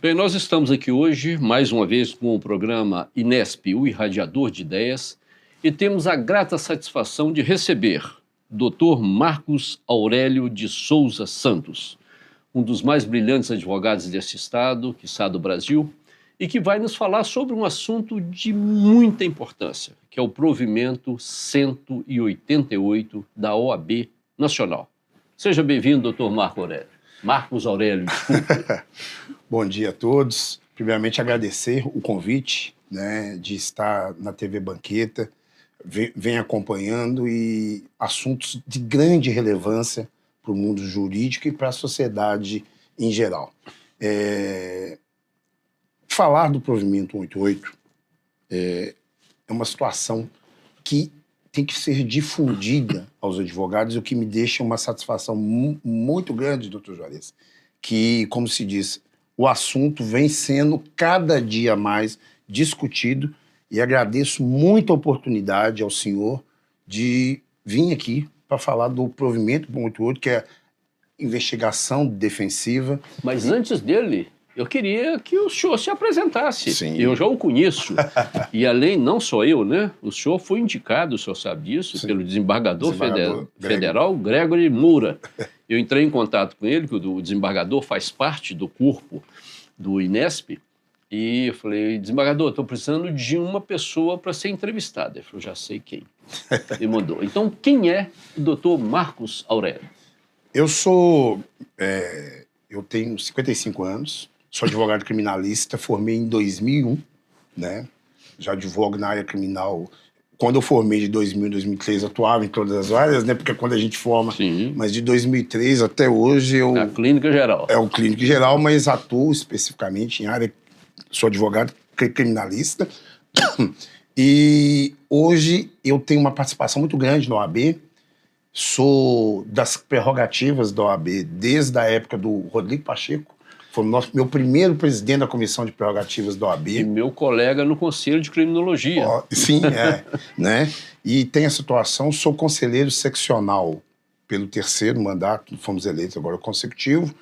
Bem, nós estamos aqui hoje, mais uma vez, com o programa Inesp, o Irradiador de Ideias, e temos a grata satisfação de receber Dr. Marcos Aurélio de Souza Santos, um dos mais brilhantes advogados desse estado, quiçá do Brasil, e que vai nos falar sobre um assunto de muita importância, que é o provimento 188 da OAB Nacional. Seja bem-vindo, doutor Marcos Aurélio, desculpe. Bom dia a todos. Primeiramente, agradecer o convite, de estar na TV Banqueta, vem acompanhando e assuntos de grande relevância para o mundo jurídico e para a sociedade em geral. Falar do provimento 188 é uma situação que tem que ser difundida aos advogados, o que me deixa uma satisfação muito grande, doutor Juarez, que, como se diz, o assunto vem sendo cada dia mais discutido e agradeço muito a oportunidade ao senhor de vir aqui para falar do provimento 188, que é investigação defensiva. Mas antes dele, eu queria que o senhor se apresentasse. Sim. Eu já o conheço. E além, não só eu, né? O senhor foi indicado, o senhor sabe disso, Sim. pelo desembargador federal Gregory Moura. Eu entrei em contato com ele, que o desembargador faz parte do corpo do Inesp, e eu falei, desembargador, estou precisando de uma pessoa para ser entrevistada. Ele falou, já sei quem. E mandou. Então, quem é o doutor Marcos Aurélio? Eu tenho 55 anos, sou advogado criminalista, formei em 2001, já advogo na área criminal. Quando eu formei de 2000 a 2003, atuava em todas as áreas, porque quando a gente forma, Sim. Mas de 2003 até hoje eu... A clínica geral. É o clínico geral, mas atuo especificamente em área, sou advogado criminalista, e hoje eu tenho uma participação muito grande na OAB, sou das prerrogativas da OAB desde a época do Rodrigo Pacheco, foi meu primeiro presidente da Comissão de Prerrogativas da OAB. E meu colega no Conselho de Criminologia. Sim, E tem a situação, sou conselheiro seccional pelo 3º mandato, fomos eleitos agora consecutivo.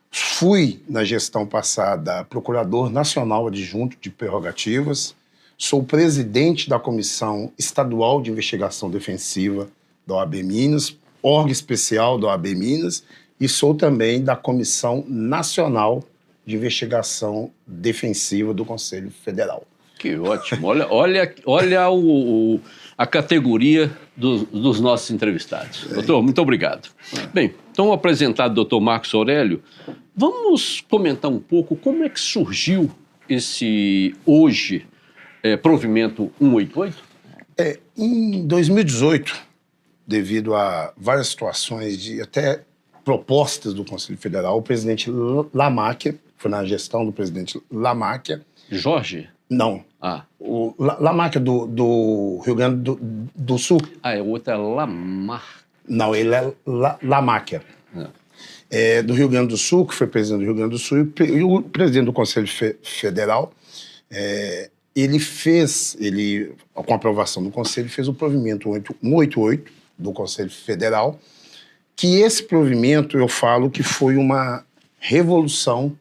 Fui, na gestão passada, procurador nacional adjunto de prerrogativas. Sou presidente da Comissão Estadual de Investigação Defensiva da OAB Minas, órgão especial da OAB Minas, e sou também da Comissão Nacional de Investigação Defensiva do Conselho Federal. Que ótimo. Olha a categoria dos nossos entrevistados. Doutor, muito obrigado. Bem, então apresentado o doutor Marcos Aurélio, vamos comentar um pouco como é que surgiu esse, hoje, provimento 188? Em 2018, devido a várias situações de até propostas do Conselho Federal, o presidente Lamáquia, foi na gestão do presidente Lamáquia. Jorge? Não. O Lamáquia do Rio Grande do Sul. O outro é Lamar. Não, ele é Lamáquia. Do Rio Grande do Sul, que foi presidente do Rio Grande do Sul, e o presidente do Conselho Federal, ele, com a aprovação do Conselho, fez o provimento 188 do Conselho Federal, que esse provimento, eu falo que foi uma revolução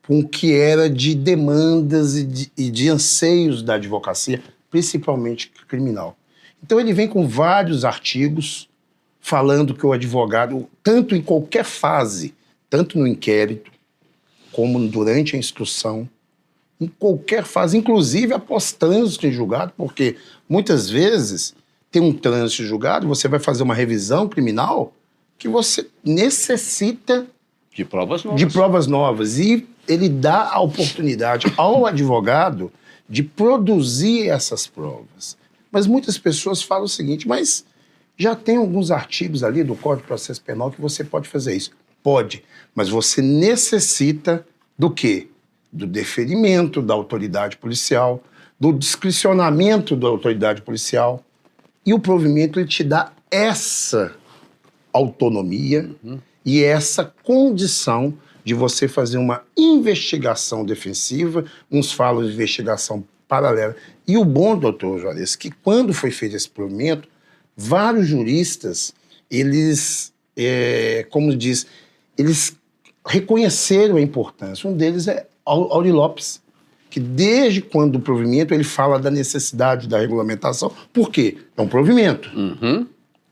com o que era de demandas e de anseios da advocacia, principalmente criminal. Então ele vem com vários artigos falando que o advogado, tanto em qualquer fase, tanto no inquérito, como durante a instrução, em qualquer fase, inclusive após trânsito em julgado, porque muitas vezes tem um trânsito em julgado, você vai fazer uma revisão criminal que você necessita de provas novas. De provas novas. E ele dá a oportunidade ao advogado de produzir essas provas. Mas muitas pessoas falam o seguinte, mas já tem alguns artigos ali do Código de Processo Penal que você pode fazer isso. Pode, mas você necessita do quê? Do deferimento da autoridade policial, do discricionamento da autoridade policial. E o provimento ele te dá essa autonomia e essa condição de você fazer uma investigação defensiva, uns falam de investigação paralela. E o bom, doutor Juarez, que quando foi feito esse provimento, vários juristas, eles, como diz, eles reconheceram a importância. Um deles é Auri Lopes, que desde quando o provimento ele fala da necessidade da regulamentação. Por quê? É um provimento. Uhum.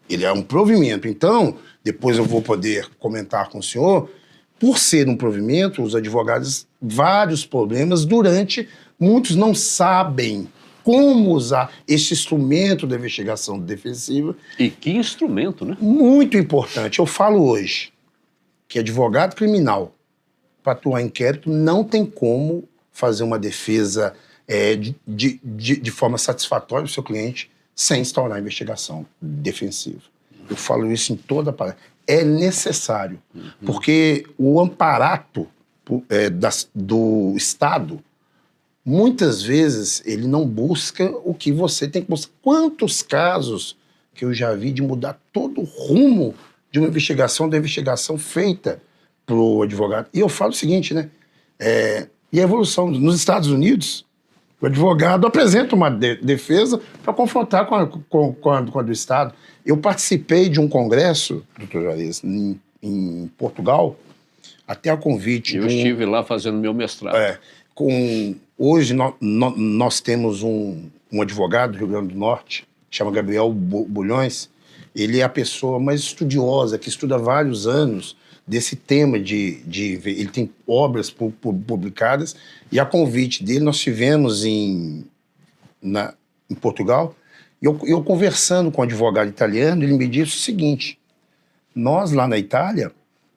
Ele é um provimento. Então, depois eu vou poder comentar com o senhor, por ser um provimento, os advogados, vários problemas muitos não sabem como usar esse instrumento da investigação defensiva. E que instrumento, né? Muito importante. Eu falo hoje que advogado criminal, para atuar em inquérito, não tem como fazer uma defesa de forma satisfatória do seu cliente sem instaurar a investigação defensiva. Eu falo isso em toda a palestra. É necessário, porque o amparato do Estado, muitas vezes, ele não busca o que você tem que buscar. Quantos casos que eu já vi de mudar todo o rumo de uma investigação, da investigação feita pro advogado. E eu falo o seguinte, né? E a evolução nos Estados Unidos, o advogado apresenta uma defesa para confrontar com a do Estado. Eu participei de um congresso, doutor Juarez, em Portugal, até a convite. Eu estive lá fazendo meu mestrado. Hoje nós temos um advogado do Rio Grande do Norte, chama Gabriel Bulhões. Ele é a pessoa mais estudiosa, que estuda há vários anos desse tema ele tem obras publicadas, e a convite dele nós tivemos em Portugal, e eu conversando com um advogado italiano, ele me disse o seguinte: nós lá na Itália,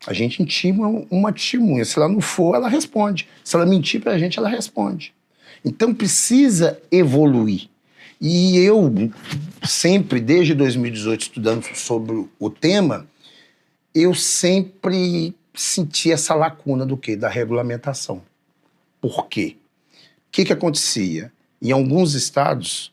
a gente intima uma testemunha, se ela não for, ela responde, se ela mentir pra gente, ela responde. Então precisa evoluir. E eu sempre, desde 2018, estudando sobre o tema, eu sempre senti essa lacuna do quê? Da regulamentação. Por quê? O que acontecia? Em alguns estados,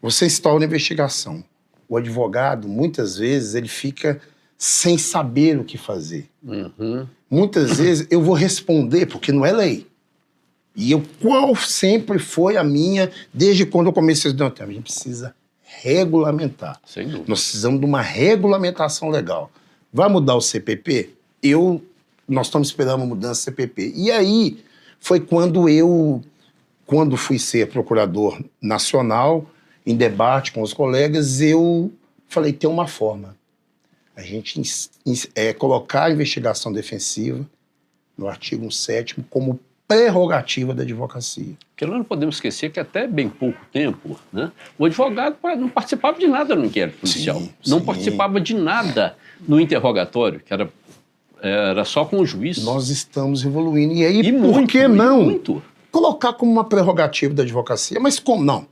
você instaura uma investigação. O advogado, muitas vezes, ele fica sem saber o que fazer. Uhum. Muitas vezes eu vou responder, porque não é lei. E qual sempre foi a minha, desde quando eu comecei a dizer, a gente precisa regulamentar. Sem dúvida. Nós precisamos de uma regulamentação legal. Vai mudar o CPP? Nós estamos esperando uma mudança do CPP. E aí foi quando fui ser procurador nacional, em debate com os colegas, eu falei, tem uma forma. A gente colocar a investigação defensiva no artigo 7º como prerrogativa da advocacia. Porque nós não podemos esquecer que até bem pouco tempo, né, o advogado não participava de nada no inquérito policial. Não participava de nada no interrogatório, que era só com o juiz. Nós estamos evoluindo. E aí, por que não muito colocar como uma prerrogativa da advocacia? Mas como não?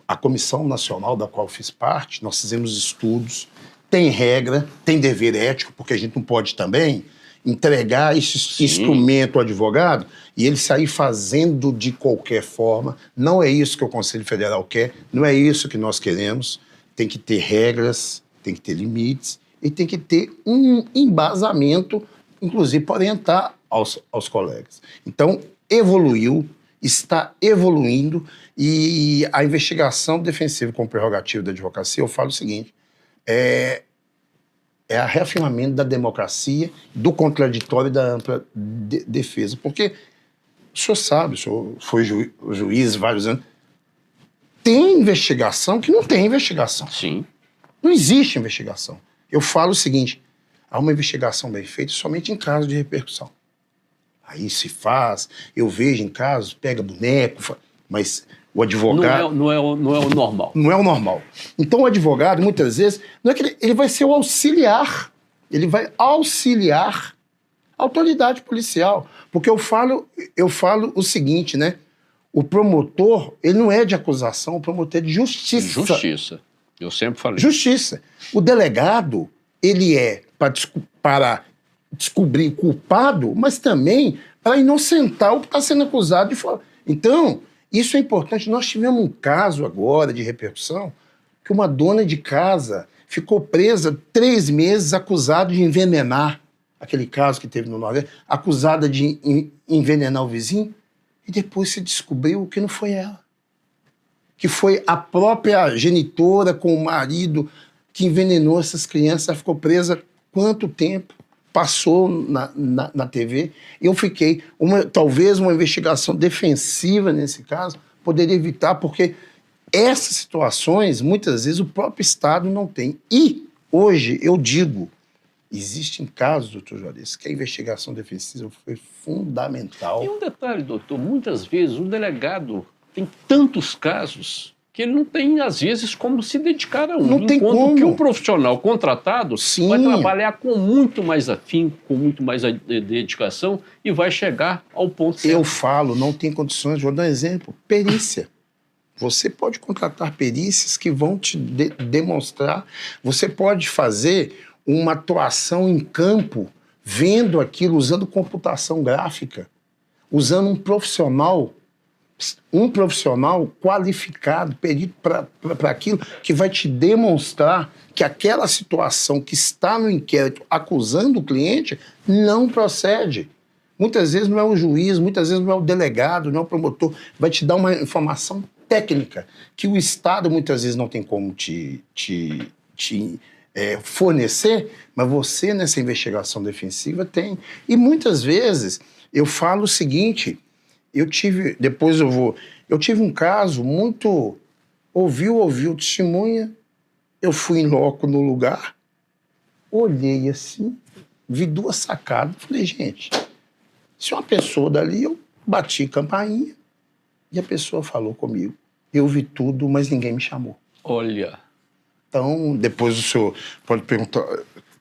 A Comissão Nacional da qual fiz parte, nós fizemos estudos, tem regra, tem dever ético, porque a gente não pode também entregar esse instrumento ao advogado e ele sair fazendo de qualquer forma. Não é isso que o Conselho Federal quer, não é isso que nós queremos. Tem que ter regras, tem que ter limites e tem que ter um embasamento, inclusive para orientar aos colegas. Então, evoluiu, está evoluindo, e a investigação defensiva com prerrogativa da advocacia, eu falo o seguinte, é a reafirmamento da democracia, do contraditório e da ampla defesa. Porque o senhor sabe, o senhor foi juiz vários anos, tem investigação que não tem investigação. Sim. Não existe investigação. Eu falo o seguinte, há uma investigação bem feita somente em casos de repercussão. Aí se faz, eu vejo em casos, pega boneco, mas o advogado... Não é o normal. Não é o normal. Então o advogado, muitas vezes, não é que ele vai ser o auxiliar. Ele vai auxiliar a autoridade policial. Porque eu falo o seguinte, né? O promotor, ele não é de acusação, o promotor é de justiça. Justiça. Eu sempre falei. Justiça. O delegado, ele é para descobrir culpado, mas também para inocentar o que está sendo acusado de fora. Então, isso é importante. Nós tivemos um caso agora de repercussão que uma dona de casa ficou presa 3 meses acusada de envenenar, aquele caso que teve no Nordeste, acusada de envenenar o vizinho, e depois se descobriu que não foi ela. Que foi a própria genitora com o marido que envenenou essas crianças. Ela ficou presa quanto tempo? passou na TV, eu fiquei. Talvez uma investigação defensiva, nesse caso, poderia evitar, porque essas situações, muitas vezes, o próprio Estado não tem. E, hoje, eu digo, existem casos, doutor Juarez, que a investigação defensiva foi fundamental. E um detalhe, doutor, muitas vezes o delegado tem tantos casos que ele não tem, às vezes, como se dedicar a um. Não tem como. Que o profissional contratado Sim. vai trabalhar com muito mais afinco, com muito mais dedicação e vai chegar ao ponto certo. Eu falo, não tem condições. Vou dar um exemplo. Perícia. Você pode contratar perícias que vão te demonstrar. Você pode fazer uma atuação em campo, vendo aquilo, usando computação gráfica, usando um profissional qualificado, perito para aquilo, que vai te demonstrar que aquela situação que está no inquérito acusando o cliente não procede. Muitas vezes não é o juiz, muitas vezes não é o delegado, não é o promotor, vai te dar uma informação técnica que o Estado muitas vezes não tem como te fornecer, mas você nessa investigação defensiva tem. E muitas vezes eu falo o seguinte, eu tive um caso muito, ouviu testemunha, eu fui em loco no lugar, olhei assim, vi duas sacadas, falei, gente, se uma pessoa dali, eu bati campainha e a pessoa falou comigo, eu vi tudo, mas ninguém me chamou. Olha. Então, depois o senhor pode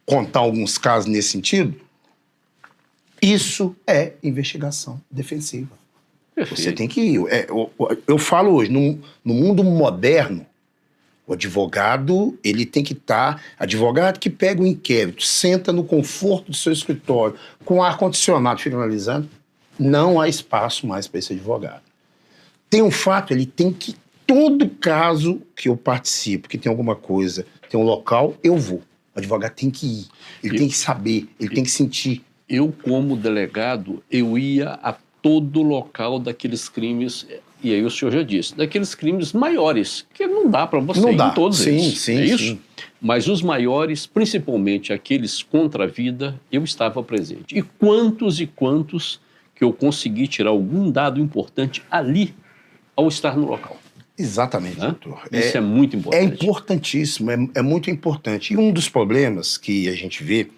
contar alguns casos nesse sentido. Isso é investigação defensiva. Perfeito. Você tem que ir. Eu falo hoje, no mundo moderno, o advogado, ele tem que estar... Advogado que pega o inquérito, senta no conforto do seu escritório, com ar-condicionado, fica analisando, não há espaço mais para esse advogado. Tem um fato, ele tem que... Todo caso que eu participo, que tem alguma coisa, tem um local, eu vou. O advogado tem que ir, ele tem que saber, ele tem que sentir. Eu, como delegado, eu ia a todo local daqueles crimes, e aí o senhor já disse, daqueles crimes maiores, que não dá para você ir em todos eles. Sim, é isso? Sim. Mas os maiores, principalmente aqueles contra a vida, eu estava presente. E quantos que eu consegui tirar algum dado importante ali, ao estar no local. Exatamente, doutor. Isso é muito importante. É importantíssimo, é muito importante. E um dos problemas que a gente vê,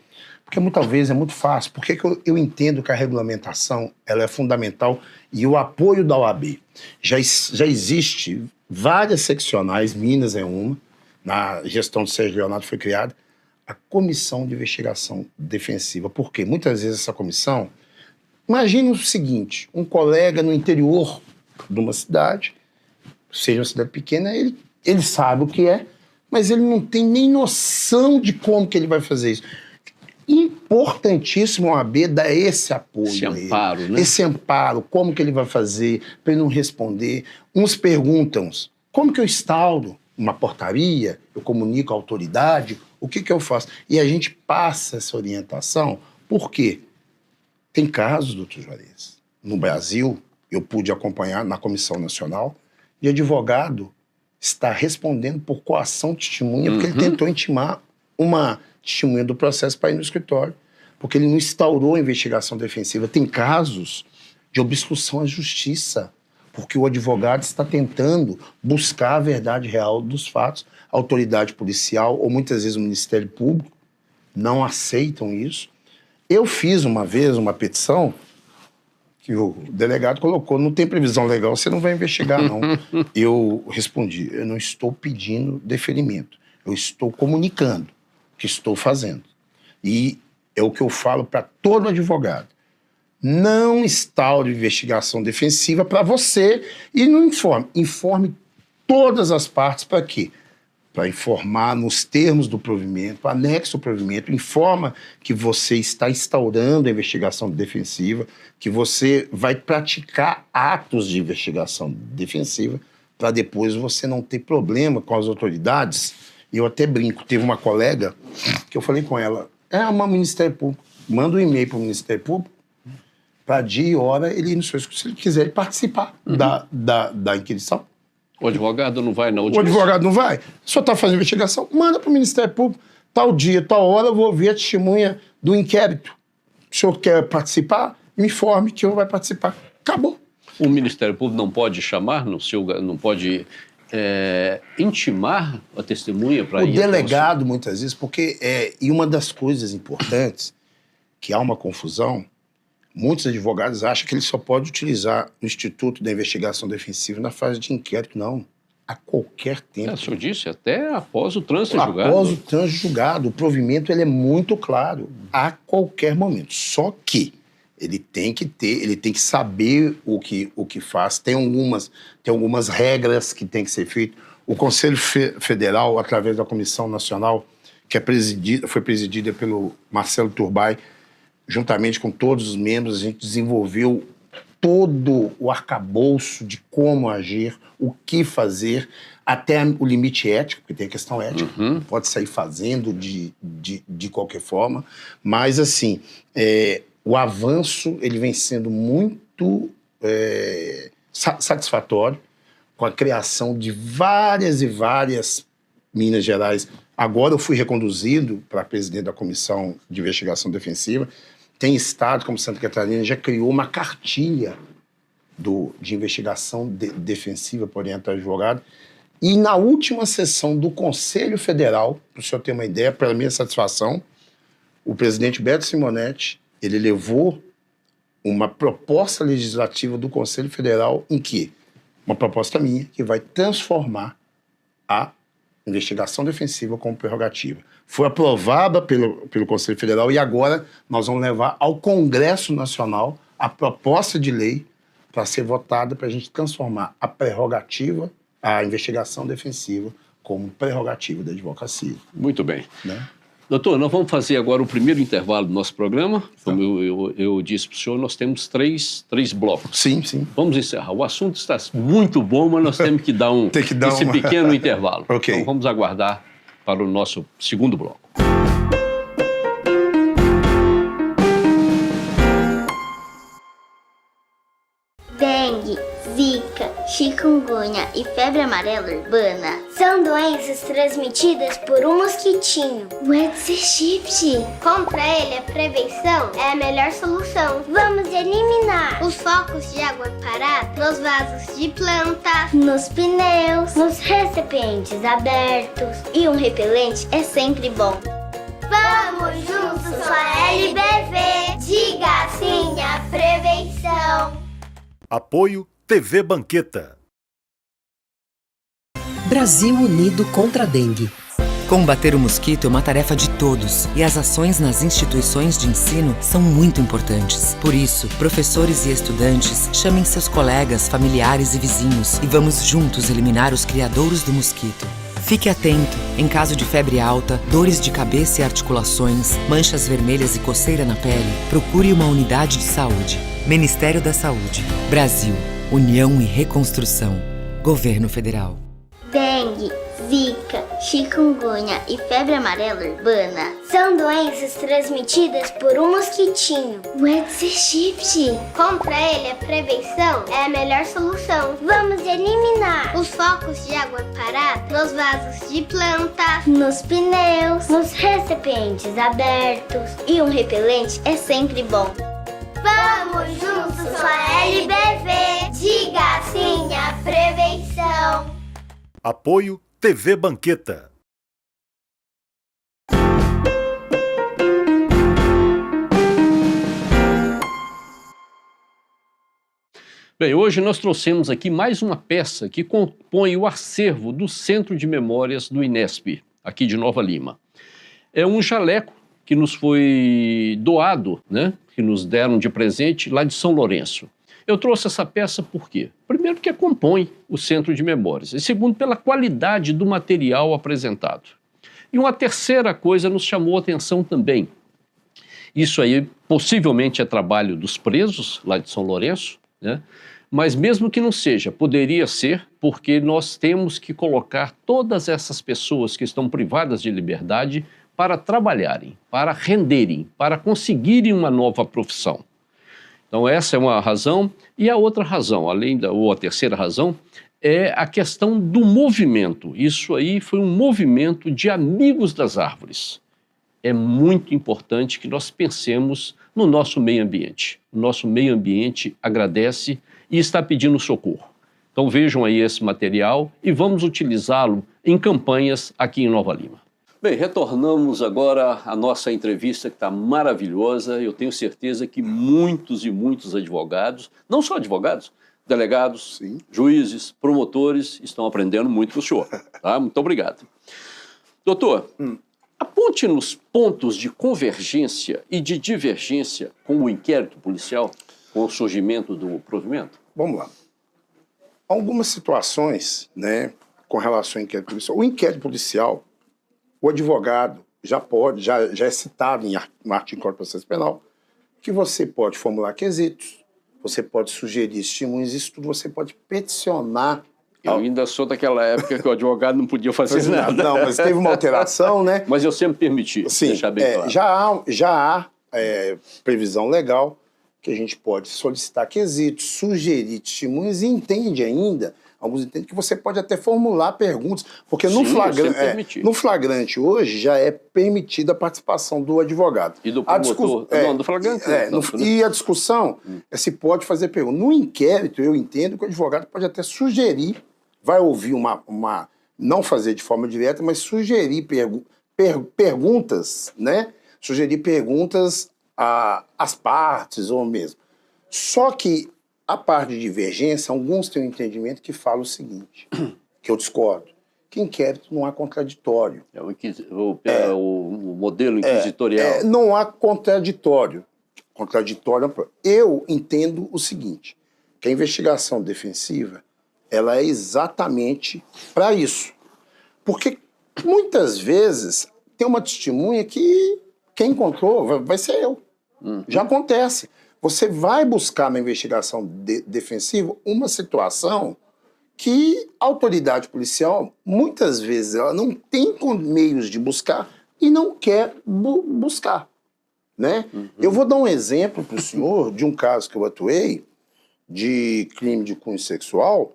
porque muitas vezes é muito fácil, porque eu entendo que a regulamentação ela é fundamental e o apoio da OAB. Já existe várias seccionais, Minas é uma, na gestão do Sérgio Leonardo foi criada, a Comissão de Investigação Defensiva. Por quê? Muitas vezes essa comissão... Imagine o seguinte, um colega no interior de uma cidade, seja uma cidade pequena, ele sabe o que é, mas ele não tem nem noção de como que ele vai fazer isso. Importantíssimo a OAB dar esse apoio. Esse amparo, né? Esse amparo, como que ele vai fazer, para ele não responder. Uns perguntam, como que eu instauro uma portaria, eu comunico à autoridade, o que eu faço? E a gente passa essa orientação, por quê? Tem casos, doutor Juarez, no Brasil, eu pude acompanhar na Comissão Nacional, de advogado está respondendo por coação de testemunha, porque ele tentou intimar uma testemunha do processo para ir no escritório, porque ele não instaurou a investigação defensiva. Tem casos de obstrução à justiça, porque o advogado está tentando buscar a verdade real dos fatos. A autoridade policial, ou muitas vezes o Ministério Público, não aceitam isso. Eu fiz uma vez uma petição que o delegado colocou, não tem previsão legal, você não vai investigar, não. Eu respondi, eu não estou pedindo deferimento, eu estou comunicando o que estou fazendo. E é o que eu falo para todo advogado. Não instaure investigação defensiva para você e não informe. Informe todas as partes para quê? Para informar nos termos do provimento, anexo ao provimento, informa que você está instaurando a investigação defensiva, que você vai praticar atos de investigação defensiva, para depois você não ter problema com as autoridades. E eu até brinco, teve uma colega que eu falei com ela, uma Ministério Público, manda um e-mail para o Ministério Público, para dia e hora ele ir no seu escritório, se ele quiser participar da inquisição. O advogado não vai, não. O advogado não vai? O senhor está fazendo investigação? Manda para o Ministério Público. Tal dia, tal hora, eu vou ouvir a testemunha do inquérito. O senhor quer participar? Me informe que eu vou participar. Acabou. O Ministério Público não pode chamar, não pode intimar a testemunha para ir? O delegado, muitas vezes, porque... E uma das coisas importantes, que há uma confusão, muitos advogados acham que ele só pode utilizar o Instituto da Investigação Defensiva na fase de inquérito. Não. A qualquer tempo. O senhor disse, até após o trânsito julgado. Após o trânsito julgado. O provimento ele é muito claro. A qualquer momento. Só que ele tem que saber o que faz. Tem algumas regras que tem que ser feitas. O Conselho Federal, através da Comissão Nacional, que foi presidida pelo Marcelo Turbay, juntamente com todos os membros, a gente desenvolveu todo o arcabouço de como agir, o que fazer, até o limite ético, porque tem a questão ética, pode sair fazendo de qualquer forma, mas assim, o avanço ele vem sendo muito satisfatório, com a criação de várias e várias Minas Gerais. Agora eu fui reconduzido para presidente da Comissão de Investigação Defensiva. Tem estado, como Santa Catarina, já criou uma cartilha de investigação defensiva por orientar advogado. E na última sessão do Conselho Federal, para o senhor ter uma ideia, pela minha satisfação, o presidente Beto Simonetti, ele levou uma proposta legislativa do Conselho Federal em que? Uma proposta minha que vai transformar a investigação defensiva como prerrogativa. Foi aprovada pelo Conselho Federal e agora nós vamos levar ao Congresso Nacional a proposta de lei para ser votada para a gente transformar a prerrogativa, a investigação defensiva, como prerrogativa da advocacia. Muito bem. Né? Doutor, nós vamos fazer agora o primeiro intervalo do nosso programa. Como eu disse para o senhor, nós temos três blocos. Sim, sim. Vamos encerrar. O assunto está muito bom, mas nós temos que dar esse pequeno intervalo. Okay. Então vamos aguardar para o nosso segundo bloco. Dengue, zika, chikungunya e febre amarela urbana são doenças transmitidas por um mosquitinho, o Aedes aegypti. Contra ele, a prevenção é a melhor solução. Vamos eliminar os focos de água parada nos vasos de plantas, nos pneus, nos recipientes abertos. E um repelente é sempre bom. Vamos juntos com a LBV. Diga sim à prevenção. Apoio TV Banqueta. Brasil unido contra a dengue. Combater o mosquito é uma tarefa de todos e as ações nas instituições de ensino são muito importantes. Por isso, professores e estudantes chamem seus colegas, familiares e vizinhos e vamos juntos eliminar os criadouros do mosquito. Fique atento. Em caso de febre alta, dores de cabeça e articulações, manchas vermelhas e coceira na pele, procure uma unidade de saúde. Ministério da Saúde. Brasil. União e Reconstrução. Governo Federal. Dengue, zika, chikungunya e febre amarela urbana são doenças transmitidas por um mosquitinho, o Aedes aegypti. Contra ele, a prevenção é a melhor solução. Vamos eliminar os focos de água parada nos vasos de plantas, nos pneus, nos recipientes abertos. E um repelente é sempre bom. Vamos juntos com a LBV. Diga sim à prevenção. Apoio TV Banqueta. Bem, hoje nós trouxemos aqui mais uma peça que compõe o acervo do Centro de Memórias do INESP, aqui de Nova Lima. É um jaleco que nos foi doado, né, que nos deram de presente lá de São Lourenço. Eu trouxe essa peça por quê? Primeiro, porque compõe o Centro de Memórias. E segundo, pela qualidade do material apresentado. E uma terceira coisa nos chamou a atenção também. Isso aí possivelmente é trabalho dos presos lá de São Lourenço, né? Mas mesmo que não seja, poderia ser, porque nós temos que colocar todas essas pessoas que estão privadas de liberdade para trabalharem, para renderem, para conseguirem uma nova profissão. Então essa é uma razão. E a outra razão, ou a terceira razão, é a questão do movimento. Isso aí foi um movimento de amigos das árvores. é muito importante que nós pensemos no nosso meio ambiente. O nosso meio ambiente agradece e está pedindo socorro. Então vejam aí esse material e vamos utilizá-lo em campanhas aqui em Nova Lima. Bem, retornamos agora à nossa entrevista, que está maravilhosa. Eu tenho certeza que muitos e muitos advogados, não só advogados, delegados, Sim. juízes, promotores, estão aprendendo muito com o senhor. Tá? Muito obrigado. Doutor, aponte-nos pontos de convergência e de divergência com o inquérito policial, com o surgimento do provimento. Vamos lá. Algumas situações, né, com relação ao inquérito policial. O inquérito policial, o advogado já é citado no artigo do Código de Processo Penal, que você pode formular quesitos, você pode sugerir estímulos, isso tudo você pode peticionar. Eu ainda sou daquela época que o advogado não podia fazer nada. Não, mas teve uma alteração, né? Mas eu sempre permiti, Sim, deixar bem claro. já há previsão legal que a gente pode solicitar quesitos, sugerir testemunhas e alguns entendem que você pode até formular perguntas, porque no flagrante hoje já é permitida a participação do advogado. E do promotor? Não, do flagrante. E a discussão é se pode fazer pergunta. No inquérito, eu entendo que o advogado pode até sugerir, vai ouvir não fazer de forma direta, mas sugerir perguntas, né? Sugerir perguntas às partes ou mesmo. Só que a parte de divergência, alguns têm um entendimento que fala o seguinte, que eu discordo, que inquérito não há contraditório. O modelo inquisitorial. Não há contraditório. Eu entendo o seguinte, que a investigação defensiva, ela é exatamente para isso. Porque muitas vezes tem uma testemunha que quem encontrou vai ser eu. Já acontece. Você vai buscar na investigação defensiva uma situação que a autoridade policial, muitas vezes, ela não tem meios de buscar e não quer buscar. Né? Eu vou dar um exemplo para o senhor de um caso que eu atuei de crime de cunho sexual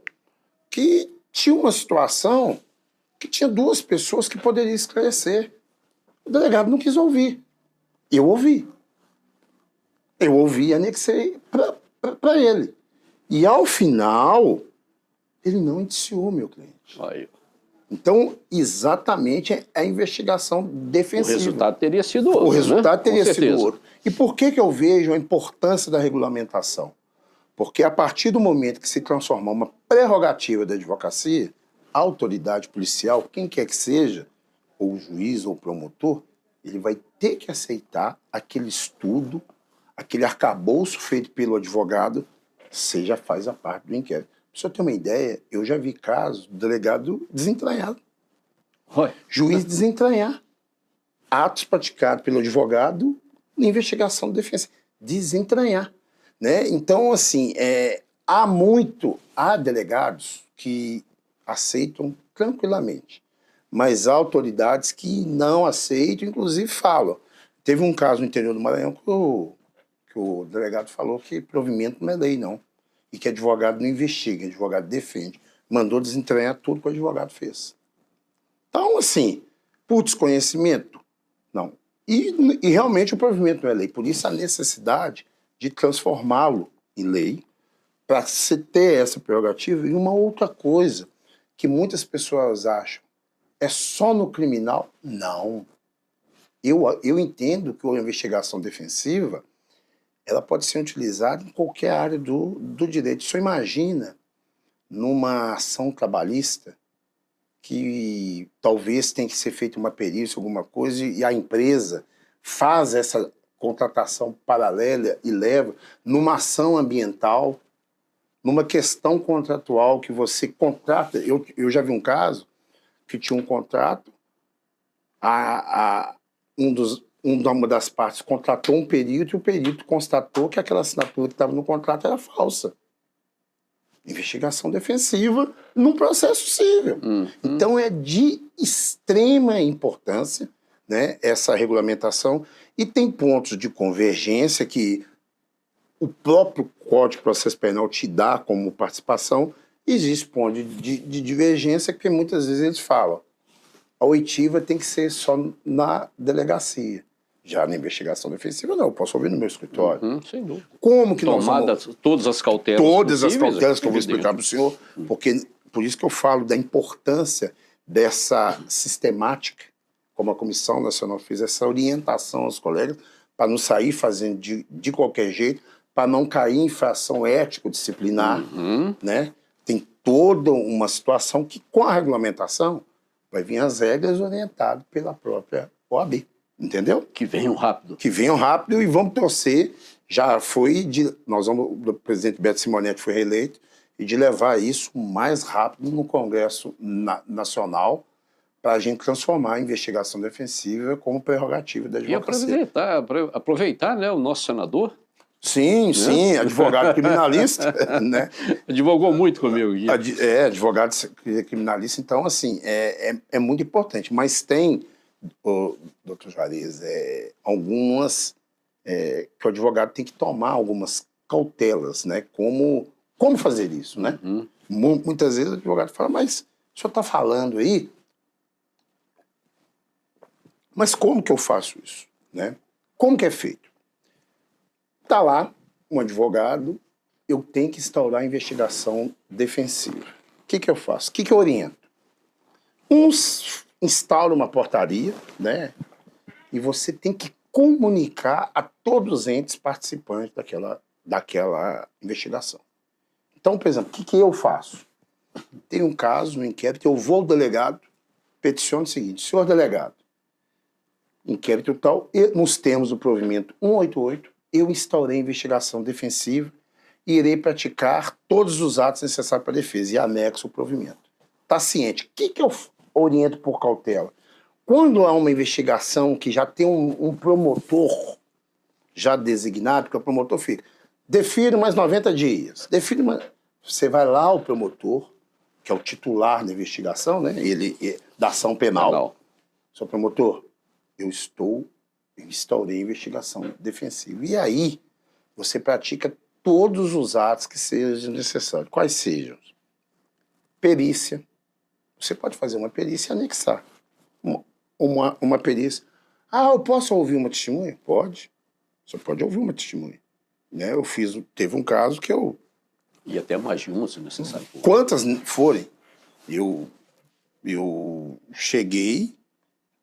que tinha uma situação que tinha duas pessoas que poderiam esclarecer. O delegado não quis ouvir. Eu ouvi. Eu ouvi e anexei para ele. E ao final, ele não indiciou meu cliente. Aí. Então, exatamente é a investigação defensiva. O resultado teria sido outro. O resultado teria Com sido certeza. outro. E por que eu vejo a importância da regulamentação? Porque a partir do momento que se transformar uma prerrogativa da advocacia, a autoridade policial, quem quer que seja, ou o juiz ou o promotor, ele vai ter que aceitar aquele estudo, aquele arcabouço feito pelo advogado, você já faz a parte do inquérito. Pra você ter uma ideia, eu já vi casos do delegado desentranhado. Oi. Juiz desentranhar. Atos praticados pelo advogado na investigação de defesa. Desentranhar. Né? Então, assim, há delegados que aceitam tranquilamente, mas há autoridades que não aceitam, inclusive falam. Teve um caso no interior do Maranhão que o delegado falou que provimento não é lei, não. E que advogado não investiga, advogado defende. Mandou desentranhar tudo que o advogado fez. Então, assim, por desconhecimento, não. E realmente o provimento não é lei. Por isso a necessidade de transformá-lo em lei para se ter essa prerrogativa. E uma outra coisa que muitas pessoas acham, é só no criminal? Não. Eu entendo que a investigação defensiva ela pode ser utilizada em qualquer área do direito. Você imagina numa ação trabalhista que talvez tenha que ser feita uma perícia, alguma coisa, e a empresa faz essa contratação paralela e leva numa ação ambiental, numa questão contratual que você contrata. Eu já vi um caso que tinha um contrato, uma das partes contratou um perito e o perito constatou que aquela assinatura que estava no contrato era falsa. Investigação defensiva num processo civil. Então é de extrema importância, né, essa regulamentação, e tem pontos de convergência que o próprio Código de Processo Penal te dá como participação, e existe ponto de divergência que muitas vezes eles falam a oitiva tem que ser só na delegacia. Já na investigação defensiva, não. Eu posso ouvir no meu escritório. Sem dúvida. Como que nós Tomadas vamos... todas as cautelas Todas as possíveis, cautelas que eu vou evidente. explicar para o senhor, porque por isso que eu falo da importância dessa sistemática, como a Comissão Nacional fez, essa orientação aos colegas, para não sair fazendo de qualquer jeito, para não cair em infração ético-disciplinar, né? Tem toda uma situação que, com a regulamentação, vai vir as regras orientadas pela própria OAB, entendeu? Que venham rápido. Que venham rápido e vamos torcer. Já foi, o presidente Beto Simonetti foi reeleito, e de levar isso mais rápido no Congresso Nacional, para a gente transformar a investigação defensiva como prerrogativa da E advocacia. aproveitar, né, o nosso senador. Sim, advogado criminalista, né? Advogou muito comigo. Gui. Advogado criminalista, então, assim, é muito importante. Mas tem, doutor Juarez, algumas que o advogado tem que tomar algumas cautelas, né? Como fazer isso, né? Muitas vezes o advogado fala, mas o senhor está falando aí, mas como que eu faço isso, né? Como que é feito? Está lá um advogado, eu tenho que instaurar a investigação defensiva. O que eu faço? O que eu oriento? Uns instauram uma portaria, né? E você tem que comunicar a todos os entes participantes daquela investigação. Então, por exemplo, o que eu faço? Tem um caso, um inquérito, eu vou ao delegado, peticiono o seguinte: senhor delegado, inquérito tal, e nos termos do provimento 188, eu instaurei investigação defensiva e irei praticar todos os atos necessários para a defesa, e anexo o provimento. Está ciente? O que eu oriento por cautela? Quando há uma investigação que já tem um promotor já designado, porque o promotor fica, define mais 90 dias, você vai lá ao promotor, que é o titular da investigação, né? Da ação penal. Seu promotor, eu instaurei investigação defensiva. E aí, você pratica todos os atos que sejam necessários. Quais sejam? Perícia. Você pode fazer uma perícia e anexar. Uma perícia. Ah, eu posso ouvir uma testemunha? Pode. Você pode ouvir uma testemunha. Né? Teve um caso que eu... E até mais de uma, se necessário. Quantas forem? Eu cheguei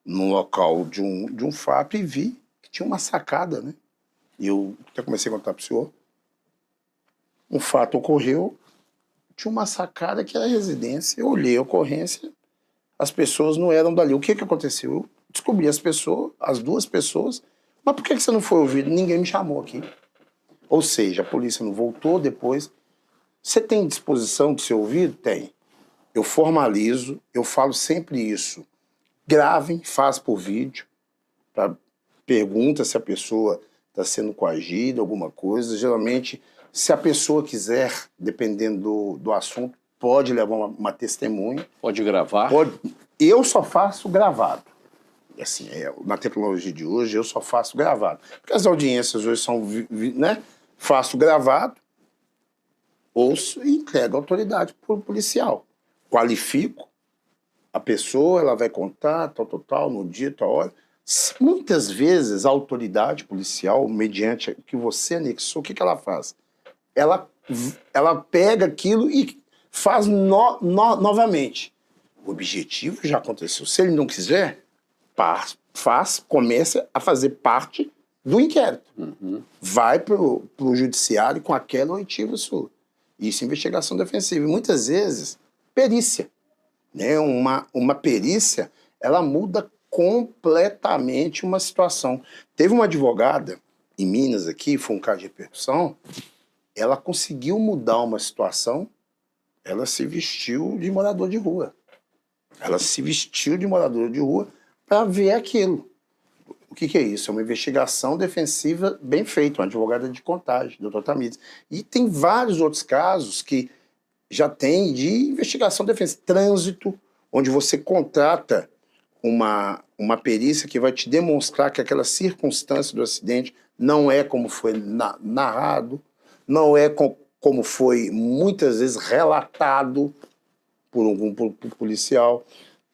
no local de um fato e vi que tinha uma sacada, né? E eu até comecei a contar para o senhor. Um fato ocorreu, tinha uma sacada que era residência. Eu olhei a ocorrência, as pessoas não eram dali. O que aconteceu? Eu descobri as duas pessoas. Mas por que você não foi ouvido? Ninguém me chamou aqui. Ou seja, a polícia não voltou depois. Você tem disposição de ser ouvido? Tem. Eu formalizo, eu falo sempre isso. Gravem, faz por vídeo, pergunta se a pessoa está sendo coagida, alguma coisa. Geralmente, se a pessoa quiser, dependendo do assunto, pode levar uma testemunha. Pode gravar? Pode. Eu só faço gravado. Assim, na tecnologia de hoje, eu só faço gravado. Porque as audiências hoje são, né? Faço gravado, ouço e entrego à autoridade policial. Qualifico a pessoa, ela vai contar, tal, no dia, tal hora. Muitas vezes a autoridade policial, mediante o que você anexou, o que ela faz? Ela pega aquilo e faz novamente. O objetivo já aconteceu. Se ele não quiser, começa a fazer parte do inquérito. Vai para o judiciário com aquela oitiva sua. Isso é investigação defensiva. E muitas vezes, perícia. Né? Uma perícia, ela muda completamente uma situação. Teve uma advogada em Minas aqui, foi um caso de repercussão, ela conseguiu mudar uma situação, ela se vestiu de morador de rua. Ela se vestiu de morador de rua para ver aquilo. O que é isso? É uma investigação defensiva bem feita, uma advogada de contagem, doutor Tamires. E tem vários outros casos que já tem de investigação defensiva. Trânsito, onde você contrata uma perícia que vai te demonstrar que aquela circunstância do acidente não é como foi narrado, não é como foi muitas vezes relatado por policial.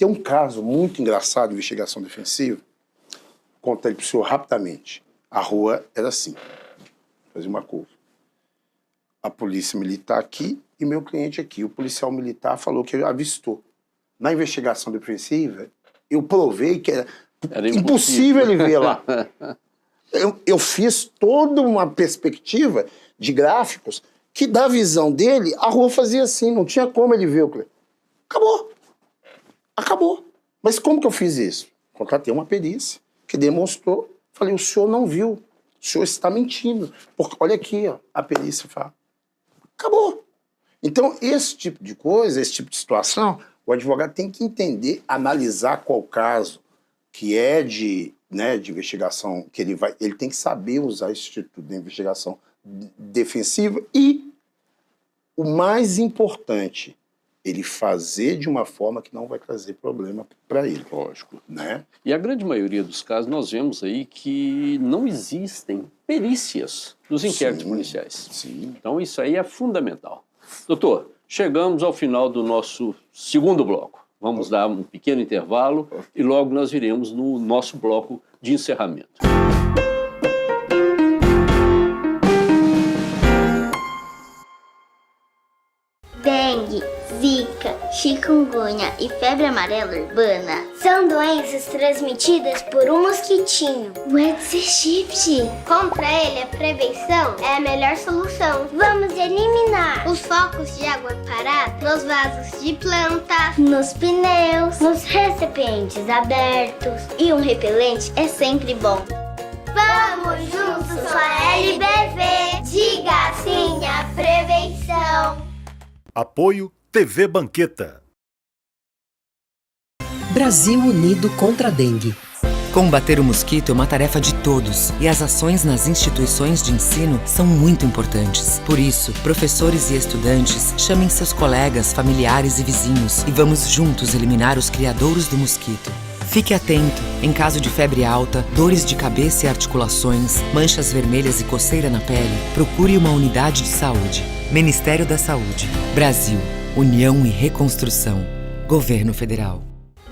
Tem um caso muito engraçado de investigação defensiva. Conta ele para o senhor rapidamente. A rua era assim, fazia uma curva. A polícia militar aqui e meu cliente aqui. O policial militar falou que avistou. Na investigação defensiva, eu provei que era impossível ele ver lá. Eu fiz toda uma perspectiva de gráficos que, da visão dele, a rua fazia assim, não tinha como ele ver o cliente. Acabou. Acabou. Mas como que eu fiz isso? Contratei uma perícia que demonstrou. Falei, o senhor não viu. O senhor está mentindo. Porque olha aqui, ó, a perícia fala. Acabou. Então, esse tipo de coisa, esse tipo de situação, o advogado tem que entender, analisar qual caso que é de investigação, que ele tem que saber usar esse instituto de investigação defensiva e, o mais importante, ele fazer de uma forma que não vai trazer problema para ele. Lógico. Né? E a grande maioria dos casos nós vemos aí que não existem perícias nos inquéritos policiais. Sim. Então isso aí é fundamental. Doutor, chegamos ao final do nosso segundo bloco. Vamos dar um pequeno intervalo e logo nós viremos no nosso bloco de encerramento. Dengue, zika, chikungunya e febre amarela urbana são doenças transmitidas por um mosquitinho, o Aedes aegypti. Contra ele, a prevenção é a melhor solução. Vamos eliminar os focos de água parada nos vasos de planta, nos pneus, nos recipientes abertos. E um repelente é sempre bom. Vamos juntos com a LBV. Diga sim à prevenção. Apoio TV Banqueta. Brasil unido contra a dengue. Combater o mosquito é uma tarefa de todos e as ações nas instituições de ensino são muito importantes. Por isso, professores e estudantes chamem seus colegas, familiares e vizinhos e vamos juntos eliminar os criadouros do mosquito. Fique atento. Em caso de febre alta, dores de cabeça e articulações, manchas vermelhas e coceira na pele, procure uma unidade de saúde. Ministério da Saúde. Brasil. União e Reconstrução. Governo Federal.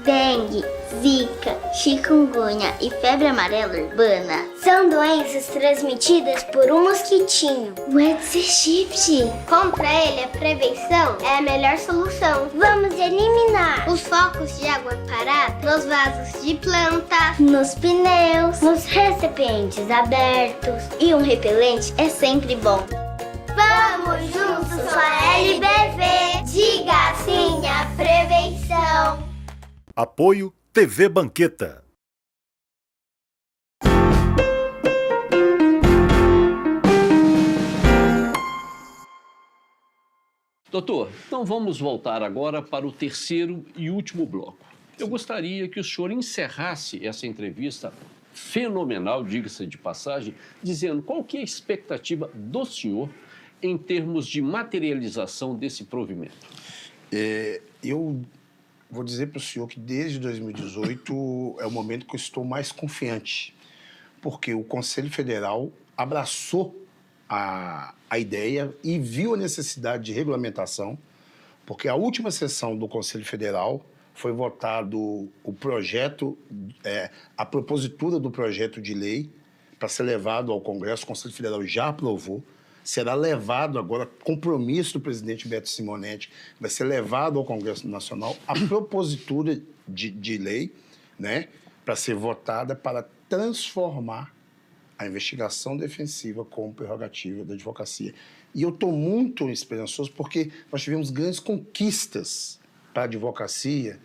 Dengue, zika, chikungunya e febre amarela urbana são doenças transmitidas por um mosquitinho, o Aedes aegypti. Contra ele, a prevenção é a melhor solução. Vamos eliminar os focos de água parada nos vasos de planta, nos pneus, nos recipientes abertos. E um repelente é sempre bom. Vamos juntos com a LBV. Diga sim à prevenção. Apoio TV Banqueta. Doutor, então vamos voltar agora para o terceiro e último bloco. Eu gostaria que o senhor encerrasse essa entrevista fenomenal, diga-se de passagem, dizendo qual que é a expectativa do senhor em termos de materialização desse provimento. Eu vou dizer para o senhor que desde 2018 é o momento que eu estou mais confiante, porque o Conselho Federal abraçou a ideia e viu a necessidade de regulamentação, porque a última sessão do Conselho Federal foi votado o projeto, a propositura do projeto de lei para ser levado ao Congresso. O Conselho Federal já aprovou. Será levado agora, compromisso do presidente Beto Simonetti, vai ser levado ao Congresso Nacional a propositura de lei, né, para ser votada para transformar a investigação defensiva como prerrogativa da advocacia. E eu estou muito esperançoso porque nós tivemos grandes conquistas para a advocacia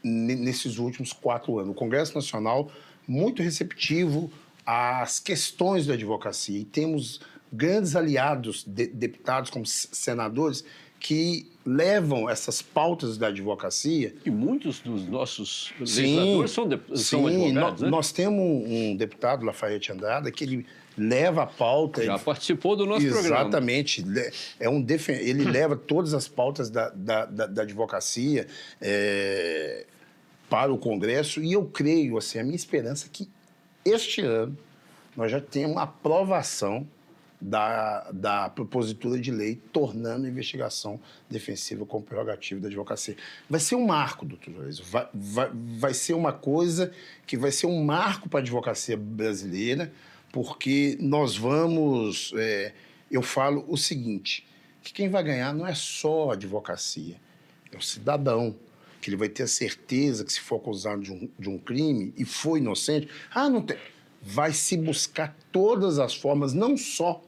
nesses últimos 4 anos. O Congresso Nacional muito receptivo às questões da advocacia e temos grandes aliados, deputados como senadores, que levam essas pautas da advocacia. E muitos dos nossos legisladores são advogados, né? Nós temos um deputado, Lafayette Andrada, que ele leva a pauta... Já participou do nosso programa. Exatamente. Ele leva todas as pautas da advocacia para o Congresso e eu creio, assim, a minha esperança é que este ano nós já temos uma aprovação da propositura de lei tornando a investigação defensiva como prerrogativa da advocacia. Vai ser um marco, doutor Lorenzo. Vai ser uma coisa que vai ser um marco para a advocacia brasileira, porque nós vamos... eu falo o seguinte, que quem vai ganhar não é só a advocacia, é o cidadão, que ele vai ter a certeza que se for acusado de um crime e for inocente, não tem... Vai se buscar todas as formas, não só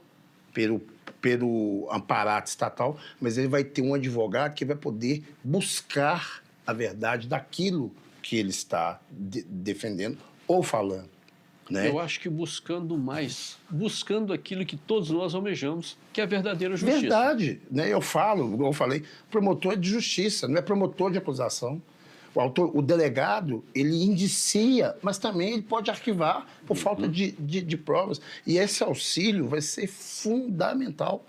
pelo aparato estatal, mas ele vai ter um advogado que vai poder buscar a verdade daquilo que ele está defendendo ou falando. Né? Eu acho que buscando mais, buscando aquilo que todos nós almejamos, que é a verdadeira justiça. Verdade. Né? Eu falei, promotor é de justiça, não é promotor de acusação. O delegado, ele indicia, mas também ele pode arquivar por falta de provas. E esse auxílio vai ser fundamental,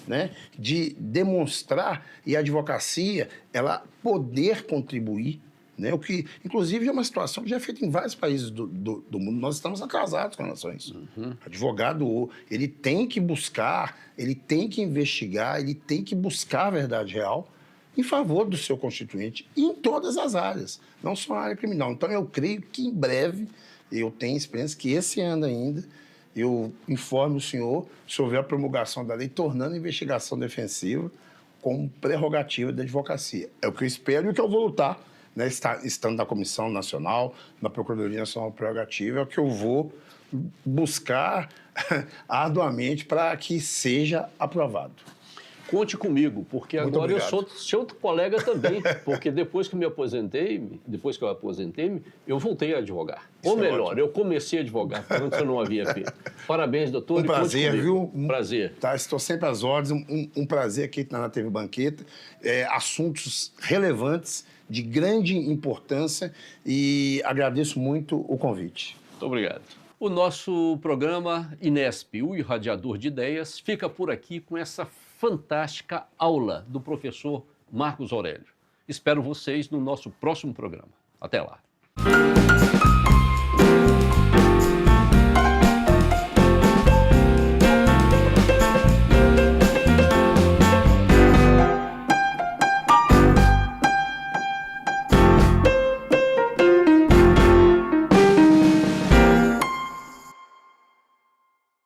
né? De demonstrar e a advocacia, ela poder contribuir, né? O que, inclusive, é uma situação que já é feita em vários países do mundo. Nós estamos atrasados com relação a isso. Advogado, ele tem que buscar, ele tem que investigar, ele tem que buscar a verdade real em favor do seu constituinte, em todas as áreas, não só na área criminal. Então, eu creio que, em breve, eu tenho esperança que esse ano ainda, eu informe o senhor se houver a promulgação da lei, tornando a investigação defensiva como prerrogativa da advocacia. É o que eu espero e o que eu vou lutar, né, estando na Comissão Nacional, na Procuradoria Nacional Prerrogativa, é o que eu vou buscar arduamente para que seja aprovado. Conte comigo, porque Muito agora obrigado. eu sou seu colega também, porque depois que eu aposentei, eu voltei a advogar. Isso Ou é melhor, ótimo. eu comecei a advogar, quando eu não havia feito. Parabéns, doutor. Um prazer, viu? Prazer. Tá, estou sempre às ordens. Um prazer aqui na TV Banqueta. Assuntos relevantes, de grande importância, e agradeço muito o convite. Muito obrigado. O nosso programa Inesp, o Irradiador de Ideias, fica por aqui com essa fantástica aula do professor Marcos Aurélio. Espero vocês no nosso próximo programa. Até lá.